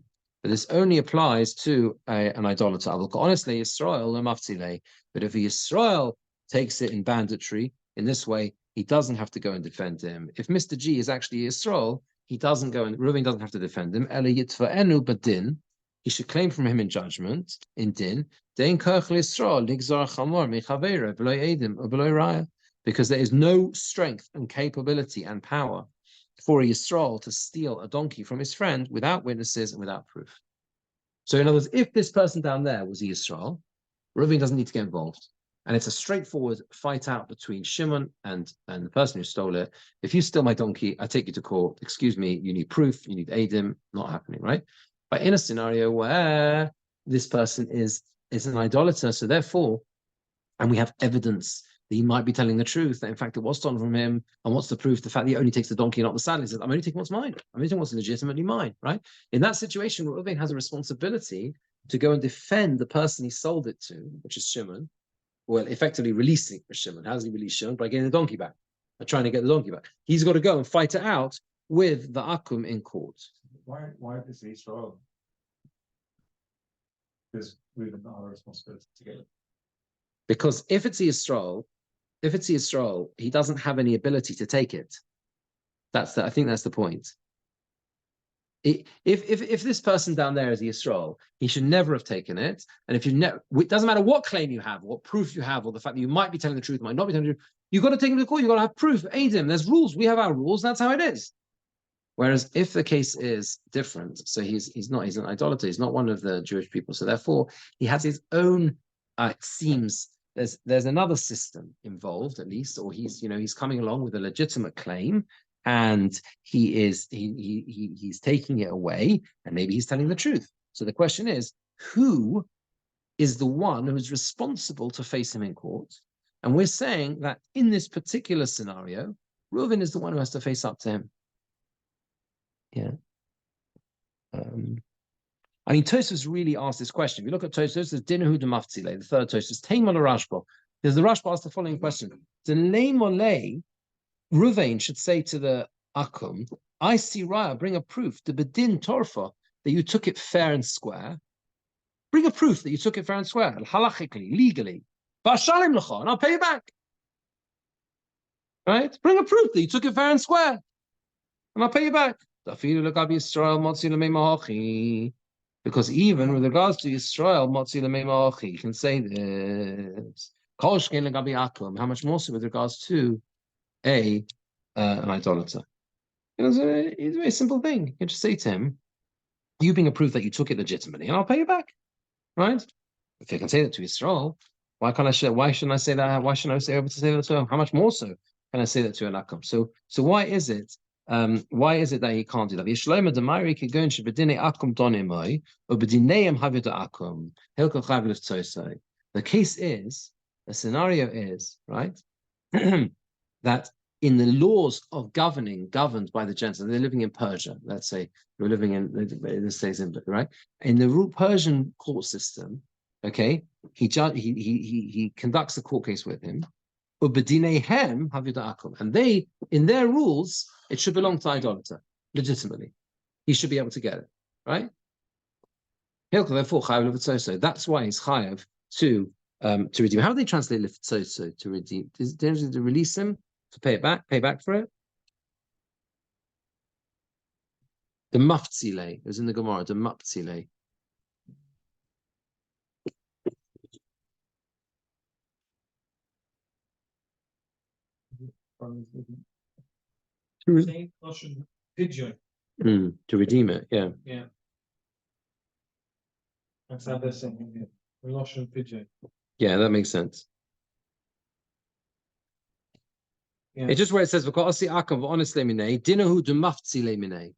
Speaker 1: But this only applies to an idolater. Honestly, Yisrael no maftzile. But if Yisrael takes it in banditry, in this way, he doesn't have to go and defend him. If Mr. G is actually Yisrael, he doesn't go and Reuven doesn't have to defend him. Ela yitzva'enu badin. He should claim from him in judgment, in din. Dein koach Yisrael nigzar chamor mechaveira v'lo edim v'lo raya. Because there is no strength and capability and power for a Yisrael to steal a donkey from his friend without witnesses and without proof. So in other words, if this person down there was a Yisrael, Reuven doesn't need to get involved. And it's a straightforward fight out between Shimon and the person who stole it. If you steal my donkey, I take you to court. Excuse me, you need proof, you need Adim, not happening, right? But in a scenario where this person is an idolater, so therefore, and we have evidence that he might be telling the truth, that in fact it was stolen from him. And what's the proof? The fact that he only takes the donkey, not the saddle. He says, I'm only taking what's mine. I'm only taking what's legitimately mine, right? In that situation, Reuven has a responsibility to go and defend the person he sold it to, which is Shimon. Well, effectively releasing Shimon. How does he release Shimon? By getting the donkey back, by trying to get the donkey back. He's got to go and fight it out with the Akum in court.
Speaker 2: Why is Israel? Because we don't have a responsibility to get it.
Speaker 1: Because if it's Yisrael, he doesn't have any ability to take it. I think that's the point. If this person down there is Yisrael, he should never have taken it. And if it doesn't matter what claim you have, what proof you have, or the fact that you might be telling the truth, might not be telling the truth, you've got to take him to court. You've got to have proof. Adim. There's rules. We have our rules. That's how it is. Whereas if the case is different, so he's an idolater. He's not one of the Jewish people. So therefore, he has his own. It seems. There's another system involved, at least, or he's coming along with a legitimate claim, and he's taking it away, and maybe he's telling the truth. So the question is, who is the one who is responsible to face him in court? And we're saying that in this particular scenario, Reuven is the one who has to face up to him. Yeah. Tosfos really asked this question. If you look at Tosfos, there's Dinahu de Maftzile, the third Tosfos, Teimon Rashba. There's the Rashba asked the following question. Reuven should say to the Akum, I see Raya, bring a proof, the Bedin Torfa, that you took it fair and square. Bring a proof that you took it fair and square, halachically, legally. Ba'ashalim l'cha, and I'll pay you back. Right? Bring a proof that you took it fair and square, and I'll pay you back. Because even with regards to Israel, you can say this. How much more so with regards to an idolater? It's a very simple thing. You can just say to him, you being a proof that you took it legitimately, and I'll pay you back. Right? If you can say that to Israel, why shouldn't I say that? Why shouldn't I say able to say that to him? How much more so can I say that to an Akum? So why is it that he can't do that? The case is, the scenario is, right, that in the laws of governed by the Gentiles, they're living in Persia, let's say, we're living in, this stays in, right? In the Persian court system, okay, he conducts the court case with him, and they, in their rules, it should belong to idolater, legitimately. He should be able to get it, right? Therefore, that's why he's chayav to redeem. How do they translate liftoso to redeem? Is it to release him, to pay back for it? The maftzile is in the Gemora. The maftzile. To redeem it, yeah.
Speaker 3: Yeah. That's how they're saying it. Russian pigeon.
Speaker 1: Yeah, that makes sense.
Speaker 3: Yeah.
Speaker 1: It's just where it says "V'ko'asi akav v'onis leminei dinahu d'maftzi leminei."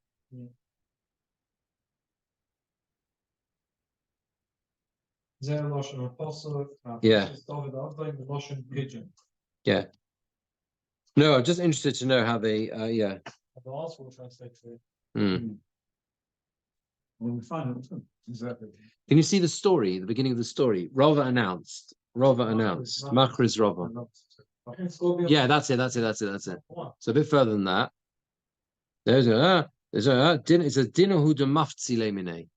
Speaker 1: Yeah. Yeah. No, I'm just interested to know how they. Yeah.
Speaker 2: Well, we find it exactly.
Speaker 1: Can you see the story? The beginning of the story. Rava announced. Machriz Rava. Yeah, that's it. So a bit further than that. There's a dinner. It's a dinner who de maftzi lemine.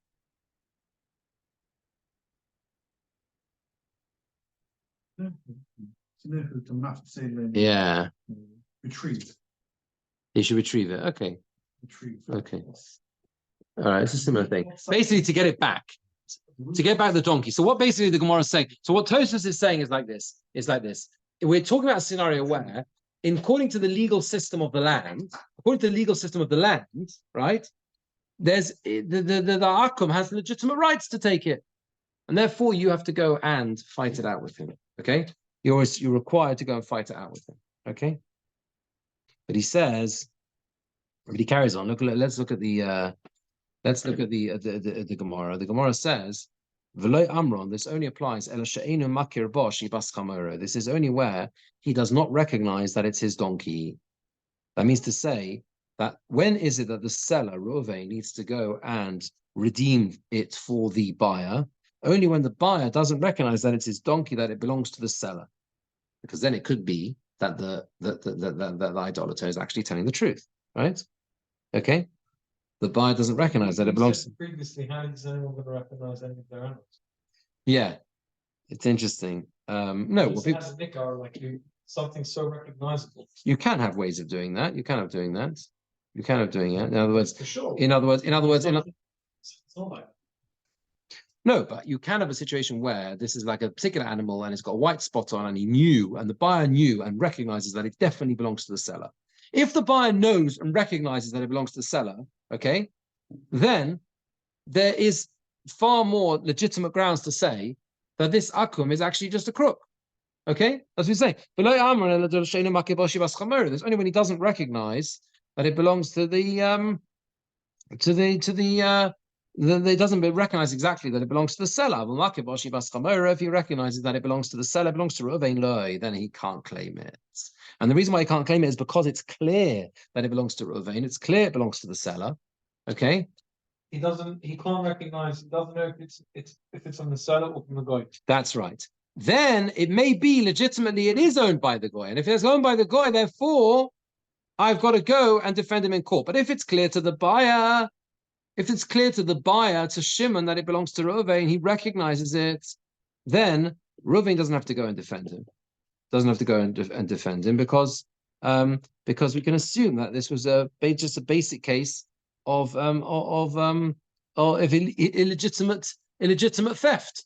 Speaker 1: Yeah.
Speaker 2: Retrieve.
Speaker 1: They should retrieve it. Okay.
Speaker 2: Retrieve.
Speaker 1: Okay. All right. It's a similar thing. Basically, to get it back. To get back the donkey. So what basically the Gemara is saying, so what Toras is saying is like this. We're talking about a scenario where, according to the legal system of the land, right, there's the Akum has legitimate rights to take it. And therefore you have to go and fight it out with him. Okay? You're required to go and fight it out with him. Okay? But he says, but he carries on. Let's look at the Gemara. The Gemara says, "V'lo amron." This only applies. This is only where he does not recognize that it's his donkey. That means to say that when is it that the seller Reuven needs to go and redeem it for the buyer? Only when the buyer doesn't recognize that it's his donkey, that it belongs to the seller, because then it could be that the idolater is actually telling the truth, right? Okay. The buyer doesn't recognize that it belongs to...
Speaker 3: Previously, how is anyone going to recognize any of their animals?
Speaker 1: Yeah, it's interesting. No, well, people...
Speaker 3: something so recognizable.
Speaker 1: You can have ways of doing that. You can have doing it. In other words,
Speaker 3: for sure.
Speaker 1: It's not
Speaker 3: like...
Speaker 1: No, but you can have a situation where this is like a particular animal and it's got a white spot on, and he knew, and the buyer knew and recognizes that it definitely belongs to the seller. If the buyer knows and recognizes that it belongs to the seller, okay, then there is far more legitimate grounds to say that this akum is actually just a crook. Okay, as we say, there's only when he doesn't recognize that it belongs to the they doesn't recognize exactly that it belongs to the seller. If he recognizes that it belongs to the seller, it belongs to Reuven, then he can't claim it. And the reason why he can't claim it is because it's clear that it belongs to Reuven. It's clear it belongs to the seller. Okay.
Speaker 3: He can't recognize. He doesn't know if it's from the seller or from the goy.
Speaker 1: That's right. Then it may be legitimately it is owned by the goy, and if it's owned by the goy, therefore I've got to go and defend him in court. But if it's clear to the buyer. If it's clear to the buyer, to Shimon, that it belongs to Reuven, he recognizes it, then Reuven doesn't have to go and defend him. Doesn't have to go and defend him because we can assume that this was just a basic case of illegitimate theft.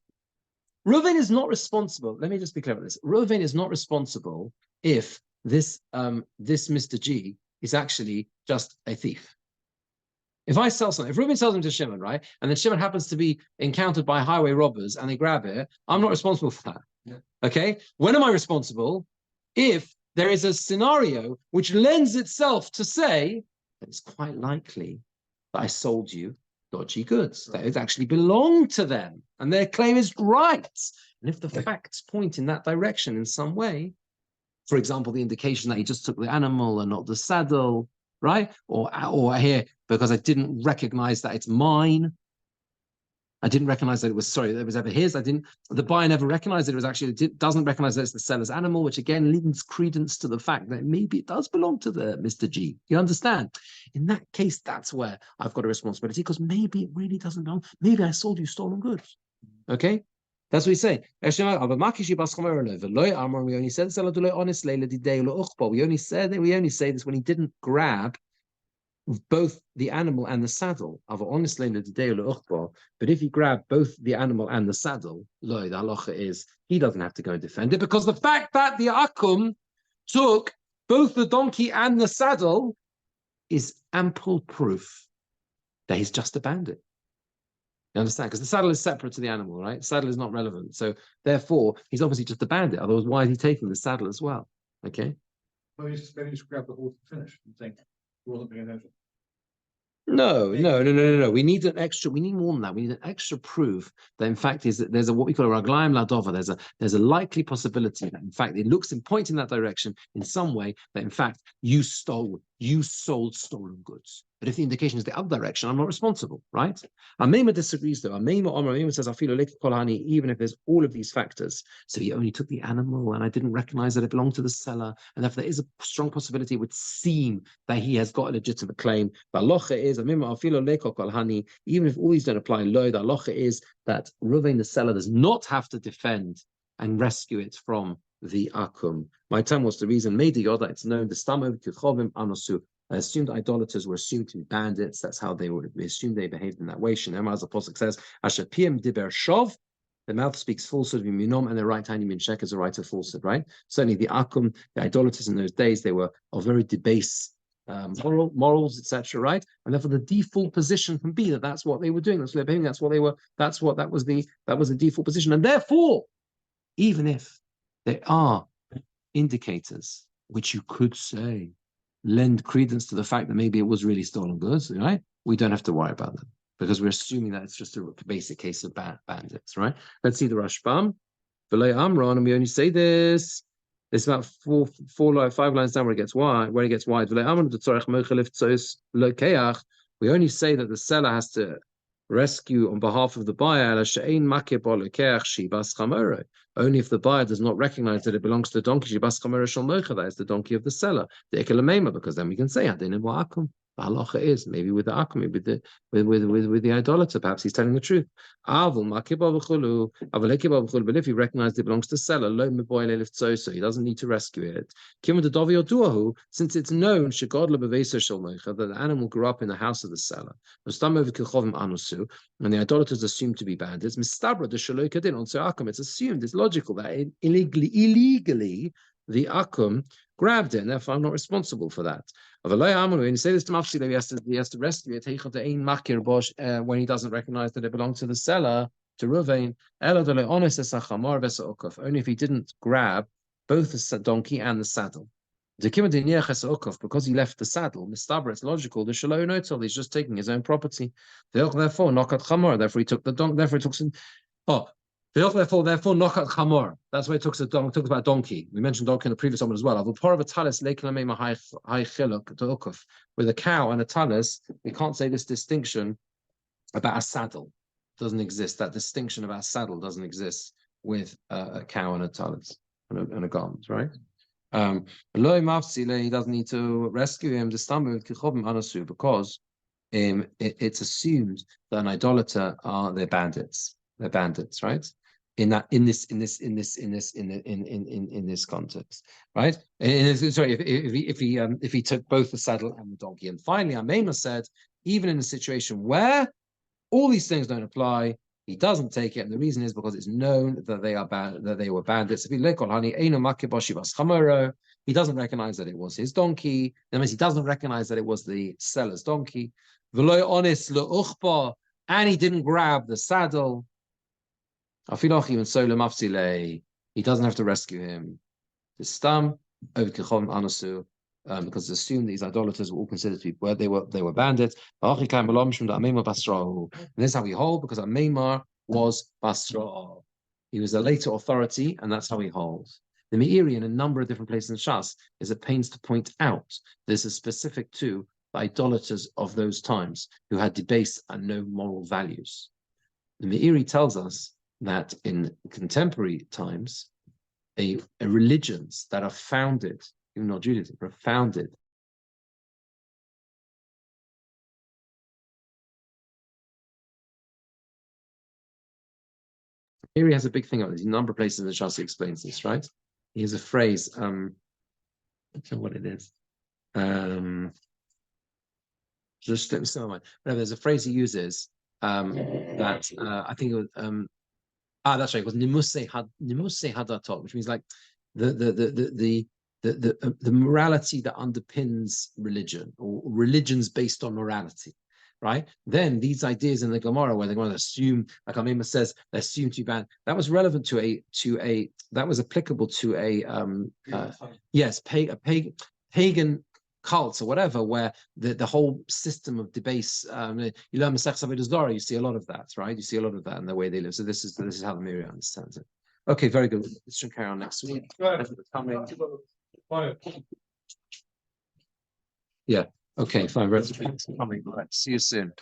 Speaker 1: Reuven is not responsible. Let me just be clear about this. Reuven is not responsible if this Mr. G is actually just a thief. If I sell something, if Reuven sells them to Shimon, right, and then Shimon happens to be encountered by highway robbers and they grab it, I'm not responsible for that. Yeah. Okay? When am I responsible? If there is a scenario which lends itself to say that it's quite likely that I sold you dodgy goods, that it actually belonged to them, and their claim is right. And if the facts point in that direction in some way, for example, the indication that he just took the animal and not the saddle, right? Or here, because I didn't recognize that it's mine. I didn't recognize that it was, sorry, that it was ever his. The buyer never recognized that it was actually, it doesn't recognize that it's the seller's animal, which again lends credence to the fact that maybe it does belong to the Mr. G. You understand? In that case, that's where I've got a responsibility, because maybe it really doesn't belong. Maybe I sold you stolen goods. Okay? That's what we say. We only said this when he didn't grab both the animal and the saddle. But if he grabbed both the animal and the saddle, the halacha is he doesn't have to go and defend it, because the fact that the akum took both the donkey and the saddle is ample proof that he's just a bandit. You understand? Because the saddle is separate to the animal, right? The saddle is not relevant. So therefore, he's obviously just a bandit. Otherwise, why is he taking the saddle as well? Okay.
Speaker 2: Well, you just grab the horse and finish and think he wasn't being attention.
Speaker 1: No. We need more than that. We need an extra proof that in fact is that there's what we call a raglaim ladova. There's a likely possibility that in fact it looks and points in that direction in some way that in fact you sold stolen goods. But if the indication is the other direction, I'm not responsible, right? Amema disagrees though. Amema says, even if there's all of these factors, so he only took the animal and I didn't recognize that it belonged to the seller, and if there is a strong possibility, it would seem that he has got a legitimate claim. But locha is, even if all these don't apply, the locha is that Reuven, the seller, does not have to defend and rescue it from the akum. My time was the reason, made the yoda, it's known, the stamov, kichovim, anosu. Assumed idolaters were assumed to be bandits. That's how they assumed they behaved in that way. Shneimar, as the Apostle says, Asher piem diber shov, the mouth speaks falsehood, minom, and the right hand min shek is a right of falsehood, right? Certainly the akum, the idolaters in those days, they were of very debased morals, etc., right? And therefore the default position can be that that's what they were doing. That's what they're behaving. That was the default position. And therefore, even if there are indicators which you could say lend credence to the fact that maybe it was really stolen goods, right? We don't have to worry about them because we're assuming that it's just a basic case of bandits, right? Let's see the Rashbam. V'lo Amron, and we only say this. It's about 5 lines down where it gets wide. V'lo Amron v'tzorech mochelif tzos lo keach. We only say that the seller has to rescue on behalf of the buyer, only if the buyer does not recognize that it belongs to the donkey, that is the donkey of the seller, because then we can say, the halacha is maybe with the akum, maybe with the idolater, perhaps he's telling the truth. But if he recognizes it belongs to the seller, so he doesn't need to rescue it. Since it's known that the animal grew up in the house of the seller, and the idolaters assumed to be bandits, it's assumed, it's logical that illegally the akum grabbed it, and therefore I'm not responsible for that. When you say this to Mafsila, he has to rescue it when he doesn't recognize that it belonged to the seller, to Reuven. Only if he didn't grab both the donkey and the saddle. Because he left the saddle, it's logical. The shalom notel, he's just taking his own property. Therefore, nokat chamor. Therefore, he took the donkey. Therefore, he took some. Therefore, nokat chamor. That's why it talks about donkey. We mentioned donkey in the previous one as well. With a cow and a talis, we can't say this distinction about a saddle. It doesn't exist. That distinction about saddle doesn't exist with a cow and a talis and a garment, right? He doesn't need to rescue him because it's assumed that an idolater they're bandits. They're bandits, right? In this context, right? If he took both the saddle and the donkey. And finally, Amema said, even in a situation where all these things don't apply. He doesn't take it, and the reason is because it's known that they are bad, that they were bandits. He doesn't recognize that it was his donkey. That means he doesn't recognize that it was the seller's donkey. And he didn't grab the saddle. He doesn't have to rescue him. Because it's assumed these idolaters were all considered to be where they were bandits. And this is how we hold, because Ameimar was Basra. He was a later authority, and that's how we hold. The Meiri, in a number of different places in Shas, is at pains to point out this is specific to the idolaters of those times who had debased and no moral values. The Meiri tells us that in contemporary times, religions that are founded, even not Judaism, but founded here he has a big thing on this. A number of places in the Shas explains this, right? He has a phrase, I don't know what it is. Just slipped some of mine. Whatever, there's a phrase he uses that I think it was that's right, it was nimuse hadatot, which means like the morality that underpins religion, or religions based on morality, right? Then these ideas in the Gemora, where they're going to assume, like Amima says, they assume to be banned. That was relevant to a that was applicable to a pagan cults or whatever, where the whole system of debase, you learn Masech Avodas Zarah, you see a lot of that, right? You see a lot of that in the way they live. So this is how the Meiri understands it. Okay, very good. Let's carry on next week. Yeah. Okay, fine. Right. See you soon.